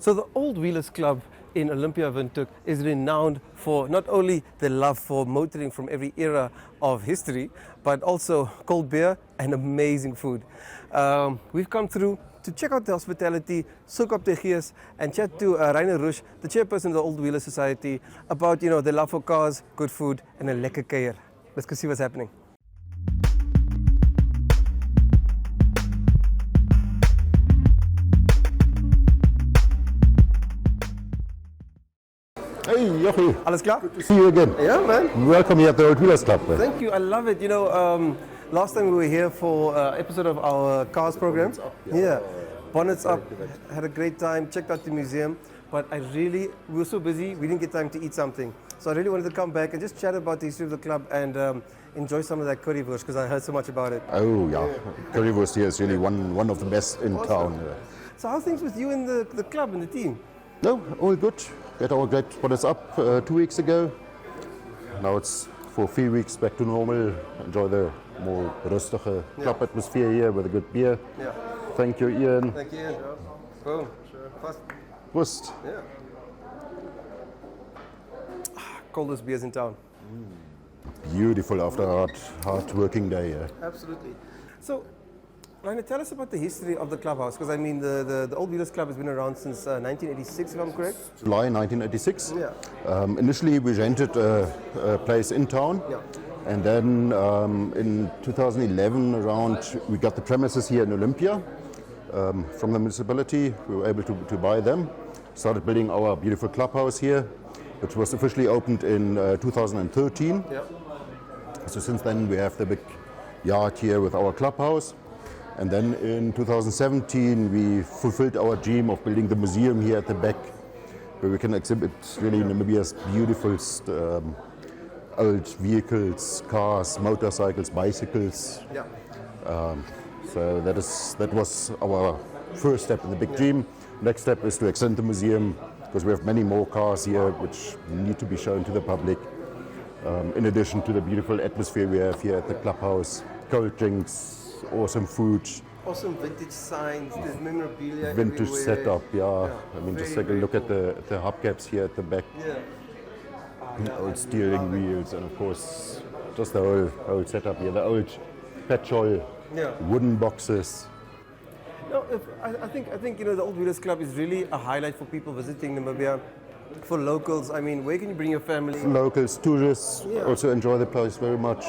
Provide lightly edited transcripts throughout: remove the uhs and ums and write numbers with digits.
So the Old Wheelers Club in Olympia, Windhoek is renowned for not only the love for motoring from every era of history, but also cold beer and amazing food. We've come through to check out the hospitality, soak up the gears, and chat to Rusch, the chairperson of the Old Wheelers Society, about the love for cars, good food, and a lekker kuier. Let's go see what's happening. Hey, Jochie. Alles klar? Good to see you again. Yeah, man. Welcome here at the Old Wheelers Club. Man. Thank you. I love it. Last time we were here for an episode of our cars program. Bonnets up. Had a great time. Checked out the museum. But we were so busy, we didn't get time to eat something. So I really wanted to come back and just chat about the history of the club and enjoy some of that currywurst because I heard so much about it. Oh, yeah. Currywurst here is really one of the best in town. So how are things with you and the club and the team? No, all good. We had our great Bonnets up 2 weeks ago. Now it's for 3 weeks back to normal. Enjoy the more rustige club atmosphere here with a good beer. Yeah. Thank you, Ian. Thank you, Ian. Boom. Sure. Fast. Prost. Yeah. Coldest beers in town. Beautiful after a hard working day. Absolutely. So, Rainer, tell us about the history of the clubhouse, because I mean the Old Wheelers Club has been around since 1986, if I'm correct? July 1986. Yeah. Initially we rented a place in town. Yeah. And then in 2011 around, we got the premises here in Olympia from the municipality. We were able to buy them. Started building our beautiful clubhouse here, which was officially opened in 2013. Yeah. So since then we have the big yard here with our clubhouse. And then in 2017 we fulfilled our dream of building the museum here at the back, where we can exhibit really Namibia's beautiful old vehicles, cars, motorcycles, bicycles. Yeah. So that was our first step in the big dream. Next step is to extend the museum, because we have many more cars here which need to be shown to the public. In addition to the beautiful atmosphere we have here at the clubhouse, cold drinks, awesome food. Awesome vintage signs, there's memorabilia Vintage everywhere. setup, yeah. I mean, just take a look at the hubcaps here at the back. Yeah. Old steering wheels, and of course, just the whole setup here. The old petrol, wooden boxes. No, I think the Old Wheelers Club is really a highlight for people visiting Namibia. For locals, I mean, where can you bring your family? Locals, tourists also enjoy the place very much.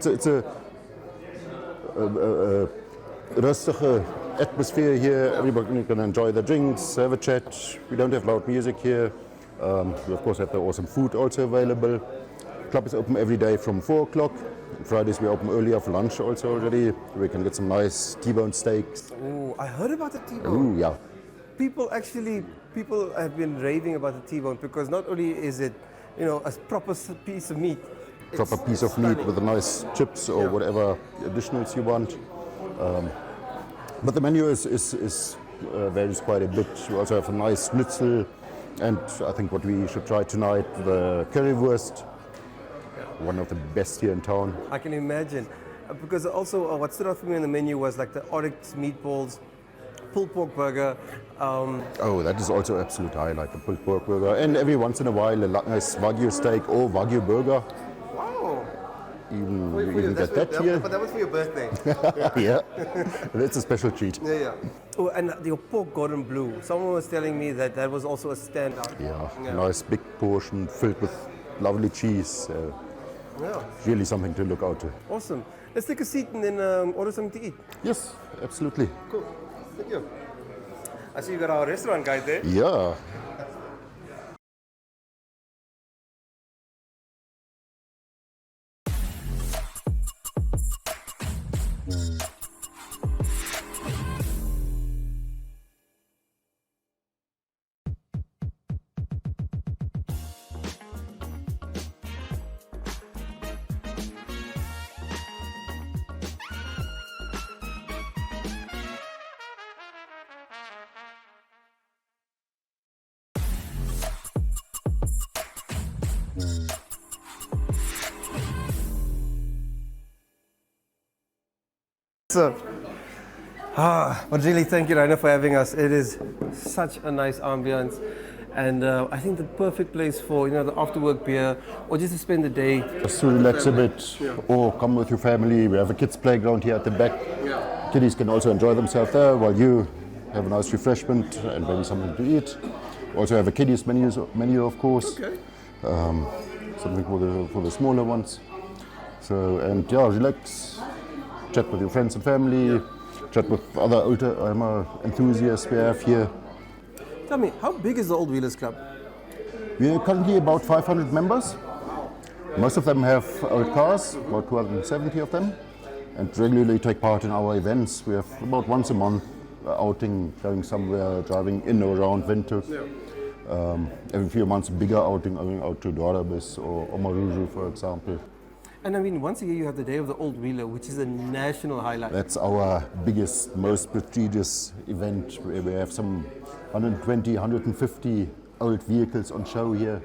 It's a rustige atmosphere here. Everybody can enjoy the drinks, have a chat. We don't have loud music here. We of course have the awesome food also available. The club is open every day from 4 o'clock. Fridays we open earlier for lunch also already. We can get some nice T-bone steaks. Oh, I heard about the T-bone. Ooh, yeah. People have been raving about the T-bone because not only is it, a proper piece of meat. Proper piece of meat with the nice chips or whatever additionals you want. But the menu varies quite a bit. We also have a nice schnitzel, and I think what we should try tonight, the currywurst. One of the best here in town. I can imagine. Because also what stood out for me on the menu was like the oryx meatballs, pulled pork burger. Oh, that is also absolute highlight, the pulled pork burger. And every once in a while a nice Wagyu steak or Wagyu burger. Wow. You get that here. But that was for your birthday. Yeah, that's a special treat. Yeah. Oh, and your pork Gordon Bleu. Someone was telling me that was also a standout. Yeah, nice big portion filled with lovely cheese. Really something to look out to. Awesome. Let's take a seat and then order something to eat. Yes, absolutely. Cool. Thank you. I see you got our restaurant guide there. Yeah. But really, thank you, Rainer, for having us. It is such a nice ambience, and I think the perfect place for the after-work beer, or just to spend the day. Just to relax a bit, or come with your family. We have a kids' playground here at the back. Yeah. Kiddies can also enjoy themselves there while you have a nice refreshment and maybe something to eat. Also have a kiddies menu, of course. Okay. Something for the smaller ones. So, and yeah, relax, chat with your friends and family, chat with other older enthusiasts we have here. Tell me, how big is the Old Wheelers Club? We are currently about 500 members. Most of them have old cars, about 270 of them, and regularly take part in our events. We have about once a month outing, going somewhere, driving in or around Windhoek. Every few months, a bigger outing, going out to Rusch or Rusch, for example. And I mean, once a year you have the Day of the Old Wheeler, which is a national highlight. That's our biggest, most prestigious event, where we have some 120, 150 old vehicles on show here.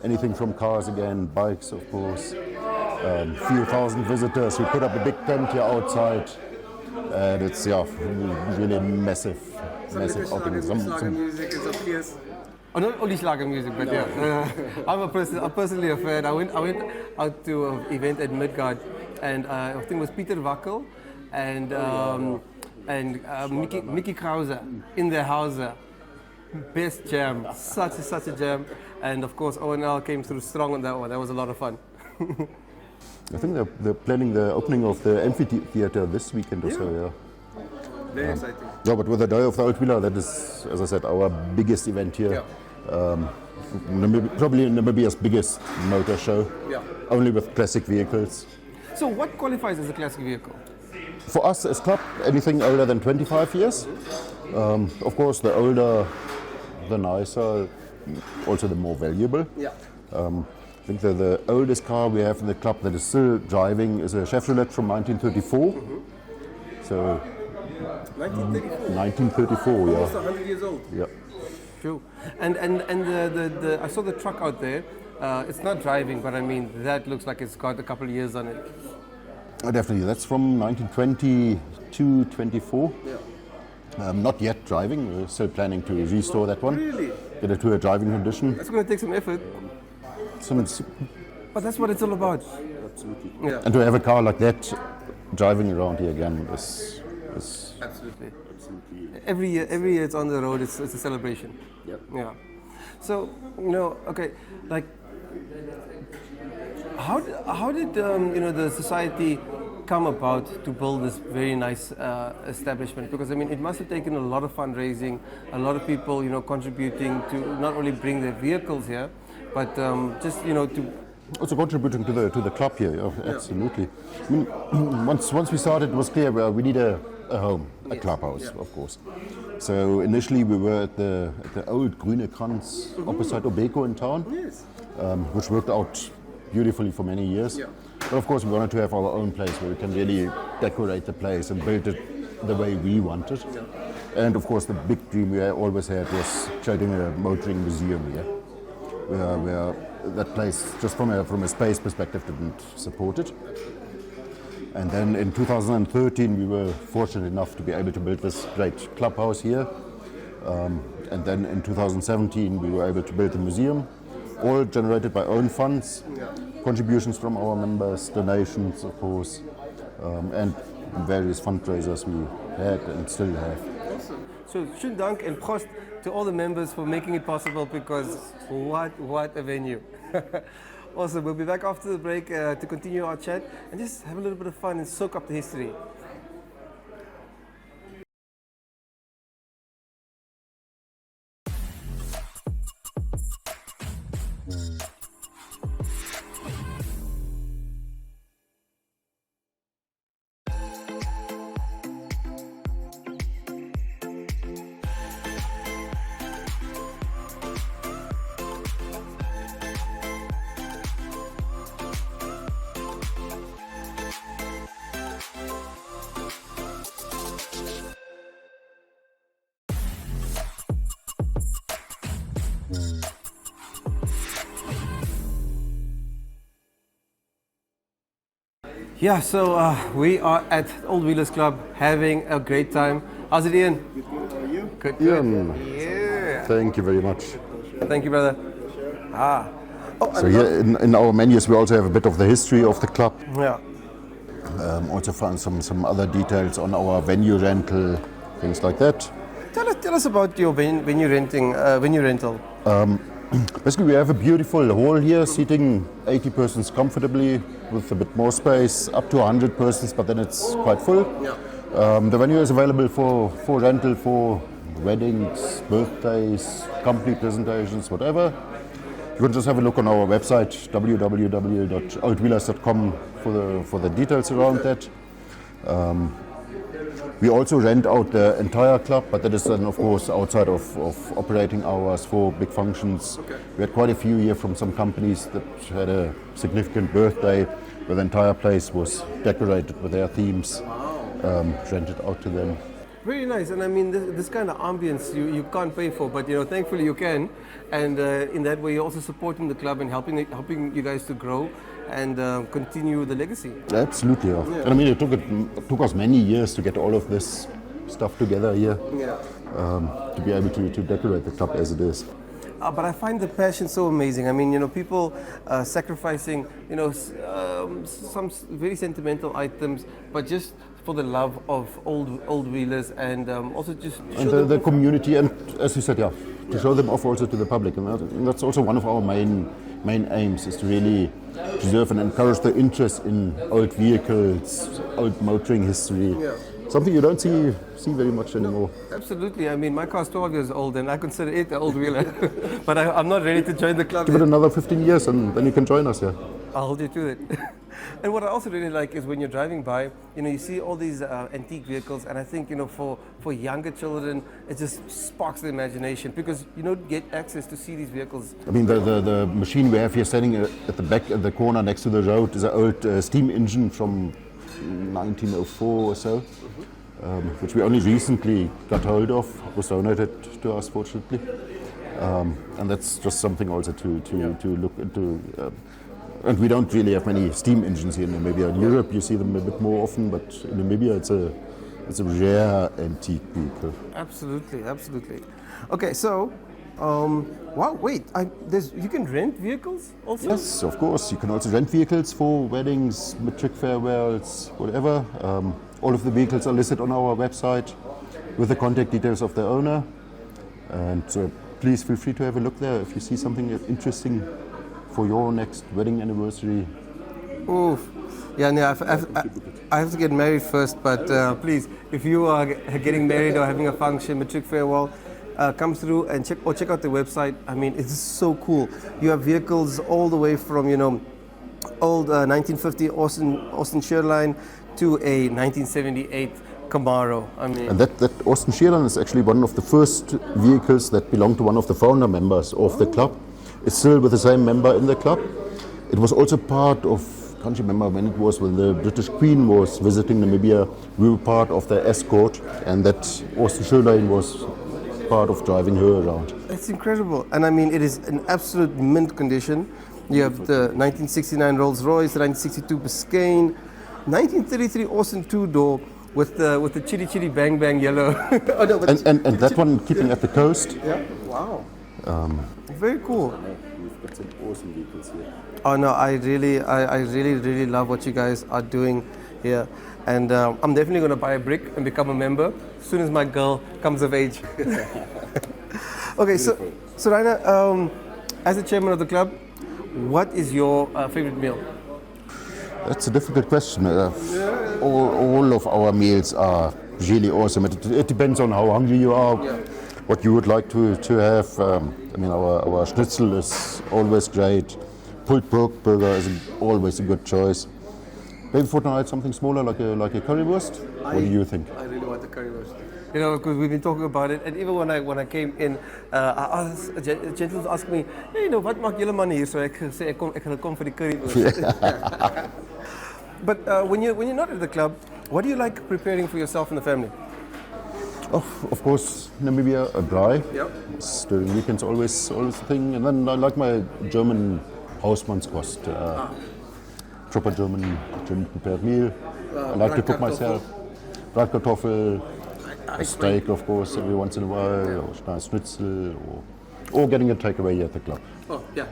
Anything from cars again, bikes of course. Few thousand visitors. We put up a big tent here outside, and it's really massive outing. Music is obvious. Oh, not only Schlager music, but I'm personally a fan. I went out to an event at Midgard, and I think it was Peter Wackel and Mickey Krause in their house. Best jam, such a jam, and of course ONL came through strong on that one. That was a lot of fun. I think they're planning the opening of the amphitheater this weekend or so. Yeah. Very exciting. Yeah, but with the Day of the Old Wheeler, that is, as I said, our biggest event here. Probably Namibia's biggest motor show. Yeah. Only with classic vehicles. So what qualifies as a classic vehicle? For us as club, anything older than 25 years. Of course, the older, the nicer, also the more valuable. Yeah. I think the oldest car we have in the club that is still driving is a Chevrolet from 1934. So 1934, yeah. Almost 100 years old. Yeah. True. And the I saw the truck out there. It's not driving, but I mean that looks like it's got a couple of years on it. Definitely, that's from 1922, 24. Yeah. Not yet driving. We're still planning to restore that one. Really? Get it to a driving condition. That's going to take some effort. But that's what it's all about. Absolutely. Yeah. And to have a car like that driving around here again is absolutely. Every year it's on the road. It's a celebration. Yep. Yeah. So okay, like how did the society come about to build this very nice establishment? Because I mean, it must have taken a lot of fundraising, a lot of people contributing to not only bring their vehicles here, but just to also contributing to the club here. Yeah, absolutely. I mean, once we started, it was clear we need a home, a clubhouse, of course. So initially we were at the old Grüne Kranz opposite Obeko in town, which worked out beautifully for many years. Yeah. But of course we wanted to have our own place where we can really decorate the place and build it the way we wanted. Yeah. And of course the big dream we always had was creating a motoring museum here. Where that place, just from a space perspective, didn't support it. And then in 2013 we were fortunate enough to be able to build this great clubhouse here. And then in 2017 we were able to build a museum, all generated by own funds, contributions from our members, donations of course, and various fundraisers we had and still have. Awesome. So schönen Dank and prost to all the members for making it possible, because what a venue. Awesome. We'll be back after the break to continue our chat and just have a little bit of fun and soak up the history. Yeah, so we are at Old Wheelers Club having a great time. How's it, Ian? Good, how are you? Good. Ian, Yeah. thank you very much. Thank you, brother. So here in our menus we also have a bit of the history of the club. Yeah. Also found some other details on our venue rental, things like that. Tell us about your venue rental. Basically we have a beautiful hall here, seating 80 persons comfortably with a bit more space, up to 100 persons, but then it's quite full. Yeah. The venue is available for rental for weddings, birthdays, company presentations, whatever. You can just have a look on our website, www.oldwheelers.com, for the details around that. We also rent out the entire club, but that is then of course outside of operating hours for big functions. Okay. We had quite a few here from some companies that had a significant birthday where the entire place was decorated with their themes, rented out to them. Very nice, and I mean this kind of ambience you can't pay for, but thankfully you can, and in that way you're also supporting the club and helping you guys to grow and continue the legacy. Absolutely, yeah. And I mean it took us many years to get all of this stuff together here, to be able to decorate the club as it is. But I find the passion so amazing. I mean, people sacrificing, some very sentimental items, but just for the love of old wheelers, and also just and the community, and as you said, to show them off also to the public, and that's also one of our main aims, is to really preserve and encourage the interest in old vehicles, old motoring history. Yeah. Something you don't see very much anymore. Absolutely. I mean, my car's 12 years old, and I consider it an old wheeler. But I'm not ready to join the club. Give it another 15 years, and then you can join us here. I'll hold you to it. And what I also really like is when you're driving by, you see all these antique vehicles, and I think, for younger children, it just sparks the imagination, because you don't get access to see these vehicles. I mean, the machine we have here standing at the back, at the corner next to the road, is an old steam engine from 1904 or so, which we only recently got hold of. It was donated to us, fortunately. And that's just something also to look into. And we don't really have many steam engines here in Namibia. In Europe you see them a bit more often, but in Namibia it's a rare antique vehicle. Absolutely. Okay, so, wow, wait, you can rent vehicles also? Yes, of course. You can also rent vehicles for weddings, matric farewells, whatever. All of the vehicles are listed on our website with the contact details of the owner. And so please feel free to have a look there if you see something interesting for your next wedding anniversary. Oof. Yeah, no, I have to get married first, but please, if you are getting married or having a function, matric farewell, come through and check out the website. I mean, it's so cool. You have vehicles all the way from, old 1950 Austin Shearline to a 1978 Camaro. I mean, And that Austin Shearline is actually one of the first vehicles that belonged to one of the founder members of the club. It's still with the same member in the club. It was also part of, I can't remember when it was, when the British Queen was visiting Namibia. We were part of the escort, and that Austin Shearline was part of driving her around. it's incredible. And I mean, it is in absolute mint condition. You have the 1969 Rolls Royce, the 1962 Biscayne, 1933 Austin two-door with the chitty chitty bang bang yellow. Oh, no, but And that one keeping at the coast. yeah, wow. Very cool. We've got some awesome vehicles here. Oh no, I really love what you guys are doing here, and I'm definitely going to buy a brick and become a member as soon as my girl comes of age. Okay, so Rainer, as the chairman of the club, what is your favorite meal? That's a difficult question. All of our meals are really awesome. It depends on how hungry you are, what you would like to have. I mean, our schnitzel is always great. Pulled pork burger is always a good choice. Maybe for tonight something smaller, like a currywurst. What do you think? I really want the currywurst. Because we've been talking about it, and even when I came in, a gentleman asked me, hey, wat maak julle man hier? So ek sê ek gaan kom vir die currywurst. But when you're not at the club, what do you like preparing for yourself and the family? Oh, of course, Namibia, a braai. Yep. It's during weekends always a thing. And then I like my German hausmannskost. proper German prepared meal. I like to cook myself. Bratkartoffel, a steak, of course, every once in a while, or nice schnitzel, or getting a takeaway at the club. Oh, yeah.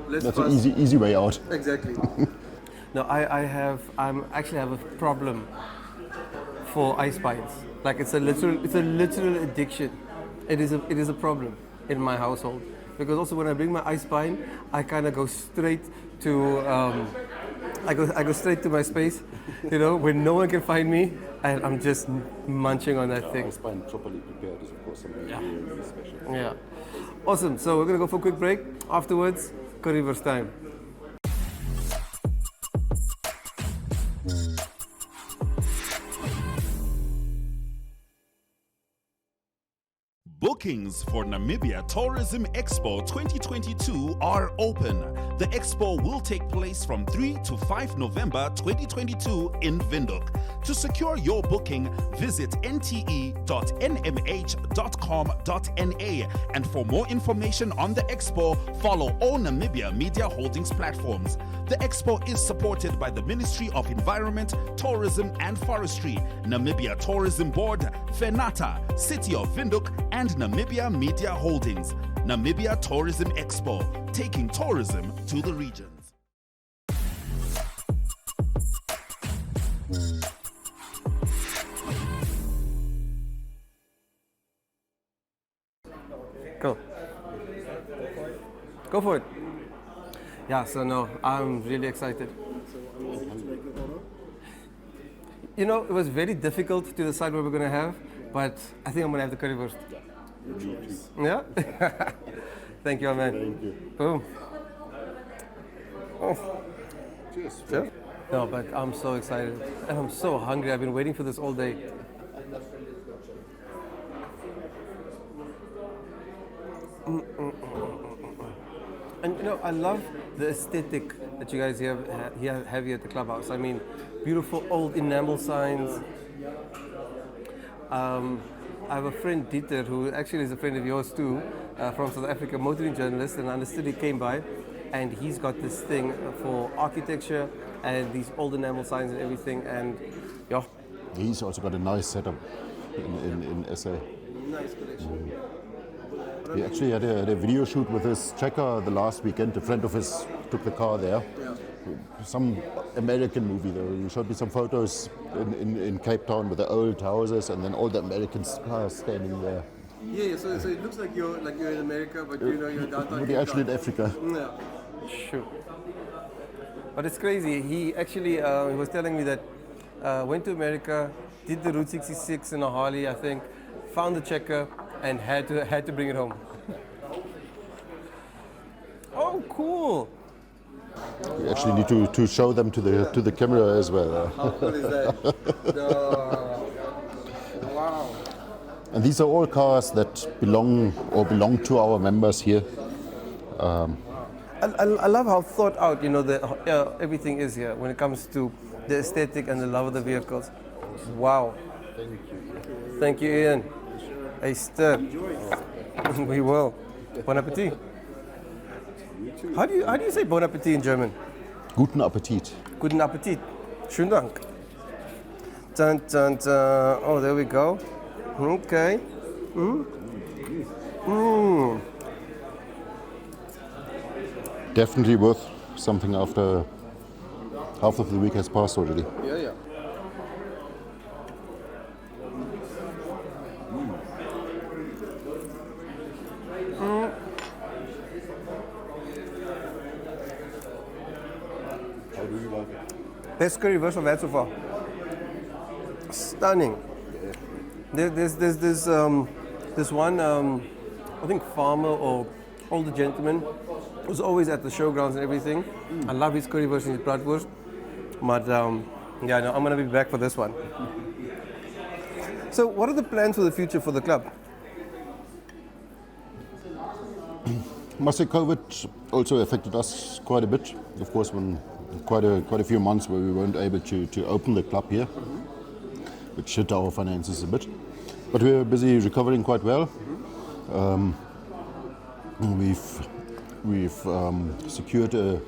Less That's fuss. an easy way out. Exactly. No, I actually have a problem for ice pints. Like it's a literal addiction. It is a problem in my household, because also when I bring my ice pint, I kind of go straight to I go straight to my space, where no one can find me, and I'm just munching on that thing. Ice pint properly prepared is of course something really special. Yeah. Awesome. So we're gonna go for a quick break. Afterwards, currywurst time. Bookings for Namibia Tourism Expo 2022 are open. The expo will take place from 3 to 5 November 2022 in Windhoek. To secure your booking, visit nte.nmh.com.na. And for more information on the expo, follow all Namibia Media Holdings platforms. The expo is supported by the Ministry of Environment, Tourism and Forestry, Namibia Tourism Board, Fenata, City of Windhoek, and Namibia Media Holdings. Namibia Tourism Expo, taking tourism to the regions. Go for it. Yeah, so no, I'm really excited. It was very difficult to decide what we're going to have, but I think I'm going to have the currywurst. Yeah? Thank you, man. Thank you. Boom. Oh. Cheers. Yeah. No, but I'm so excited. And I'm so hungry. I've been waiting for this all day. And I love the aesthetic that you guys have here at the clubhouse. I mean, beautiful old enamel signs. I have a friend, Dieter, who actually is a friend of yours too, from South Africa, motoring journalist, and I understood he came by, and he's got this thing for architecture and these old enamel signs and everything, and yeah. He's also got a nice setup in SA. Nice collection. He actually had a video shoot with his checker the last weekend. A friend of his took the car there. Yeah. Some American movie though. He showed me some photos in Cape Town with the old houses and then all the American cars standing there. Yeah, so it looks like you're in America, but you're downtown. But actually in Africa. Yeah. Sure. But it's crazy. He actually he was telling me that went to America, did the Route 66 in a Harley, I think, found the checker, and had to bring it home. Oh, cool! You actually need to show them to the camera as well. How cool is that? Wow! And these are all cars that belong to our members here. I love how thought out everything is here when it comes to the aesthetic and the love of the vehicles. Wow! Thank you, Ian. Hey, stir. We will. Bon appetit. How do you say bon appetit in German? Guten Appetit. Guten Appetit. Schönen Dank. Dun, dun, dun. Oh, there we go. Okay. Definitely worth something after half of the week has passed already. Yeah. How do you like it? Best currywurst I've had so far. Stunning. There's this one I think farmer or older gentleman who's always at the showgrounds and everything. I love his currywurst and his bratwurst. But I'm gonna be back for this one. So what are the plans for the future for the club? Must say COVID also affected us quite a bit. Of course, when quite a few months where we weren't able to open the club here, which hit our finances a bit. But we're busy recovering quite well. We've secured a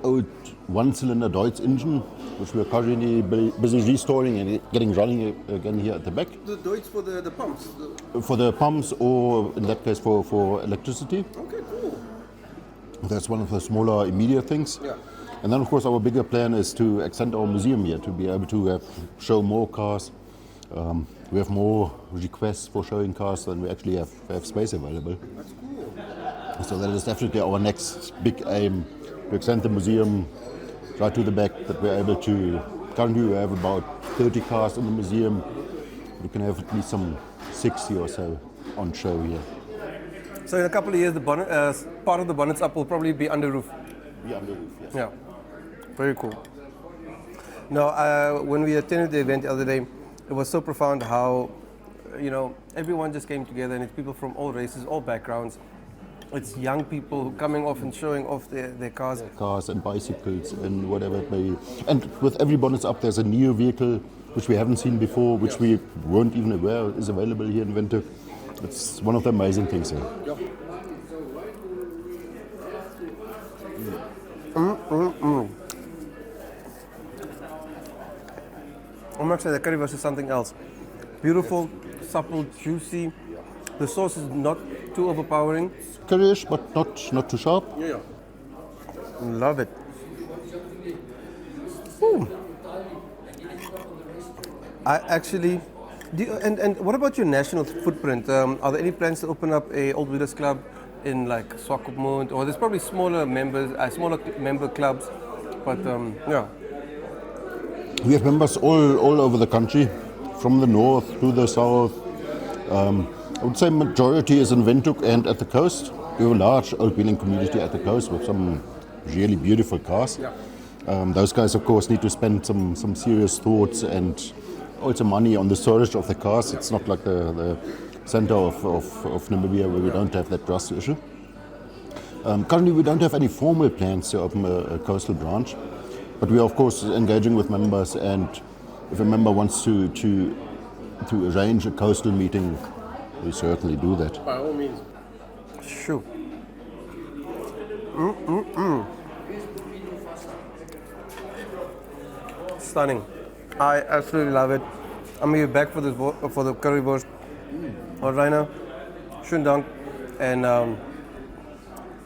old one-cylinder Deutz engine, which we are currently busy restoring and getting running again here at the back. The Deutz for the pumps? For the pumps, or in that case for electricity. Okay, cool. That's one of the smaller immediate things. Yeah. And then of course our bigger plan is to extend our museum here, to be able to show more cars. We have more requests for showing cars than we actually have space available. That's cool. So that is definitely our next big aim, to extend the museum right to the back, that we're able to. Currently we have about 30 cars in the museum. We can have at least some 60 or so on show here. So in a couple of years, the bonnet, part of the bonnets up will probably be under roof. Be under roof, yes. Yeah, very cool. Now, when we attended the event the other day, it was so profound how, everyone just came together, and it's people from all races, all backgrounds. It's young people coming off and showing off their cars. Cars and bicycles and whatever it may be. And with every bonnets up, there's a new vehicle which we haven't seen before, which we weren't even aware is available here in Windhoek. It's one of the amazing things here. Yep. I must say the currywurst is something else. Beautiful, supple, juicy. The sauce is not too overpowering. Curryish, but not too sharp. Yeah. Love it. Ooh. I actually. And what about your national footprint? Are there any plans to open up a Old Wheelers Club in like Swakopmund? Or there's probably smaller member clubs, but yeah. We have members all over the country, from the north to the south. I would say majority is in Windhoek and at the coast. We have a large old wheeling community at the coast with some really beautiful cars. Yeah. Those guys, of course, need to spend some serious thoughts and also money on the storage of the cars. It's not like the center of Namibia where we don't have that trust issue. Currently, we don't have any formal plans to open a coastal branch, but we are, of course, engaging with members, and if a member wants to arrange a coastal meeting, we certainly do that. By all means. Sure. Stunning. I absolutely love it. I'm here back for the currywurst. All right now, schönen Dank, and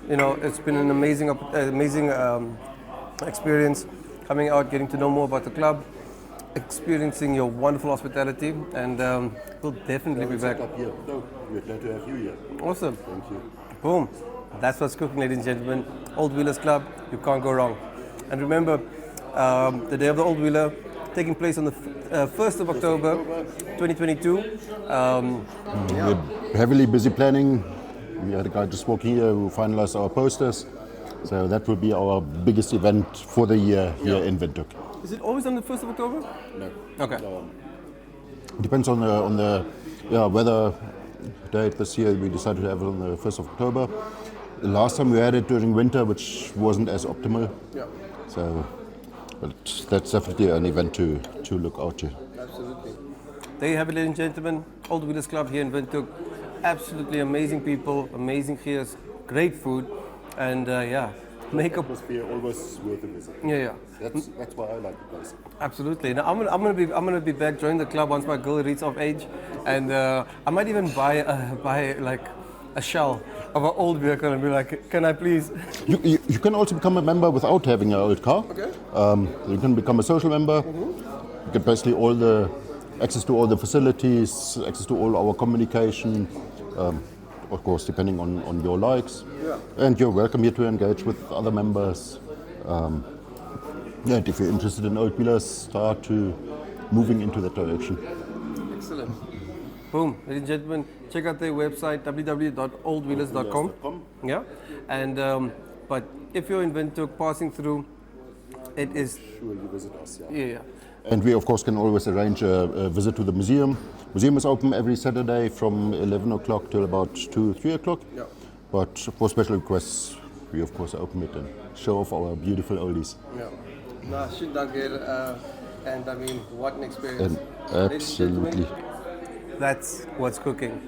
it's been an amazing experience coming out, getting to know more about the club, experiencing your wonderful hospitality, and we'll definitely be back. We're glad to have you here. Awesome. Thank you. Boom. That's what's cooking, ladies and gentlemen. Old Wheelers Club, you can't go wrong. And remember, the Day of the Old Wheeler, taking place on the 1st of October 2022. We're heavily busy planning. We had a guy just walking here who finalized our posters. So that will be our biggest event for the year here in Windhoek. Is it always on the 1st of October? No. Okay. It depends on the weather date. This year we decided to have it on the 1st of October. The last time we had it during winter, which wasn't as optimal. Yeah. So, but that's definitely an event to look out to. Absolutely. There you have it, ladies and gentlemen. Old Wheelers Club here in Windhoek. Absolutely amazing people, amazing gears, great food, and makeup. Atmosphere always worth a visit. Yeah. That's why I like the place. Absolutely. Now I'm gonna be back, join the club once my girl reaches of age, and I might even buy like a shell of an old vehicle and be like, can I please? You can also become a member without having an old car. Okay. You can become a social member. You get basically all the access to all the facilities, access to all our communication. Of course, depending on your likes. Yeah. And you're welcome here to engage with other members. And if you're interested in old wheelers, start to moving into that direction. Excellent. Boom, ladies and gentlemen, check out their website www.oldwheelers.com. Yeah, and but if you're in Windhoek passing through, it is. Sure, you visit us. Yeah. And we, of course, can always arrange a visit to the museum. Museum is open every Saturday from 11 o'clock till about 2, 3 o'clock. Yeah. But for special requests, we, of course, open it and show off our beautiful oldies. Yeah. Nou, shit, dank hier. And I mean, what an experience. And absolutely. That's what's cooking.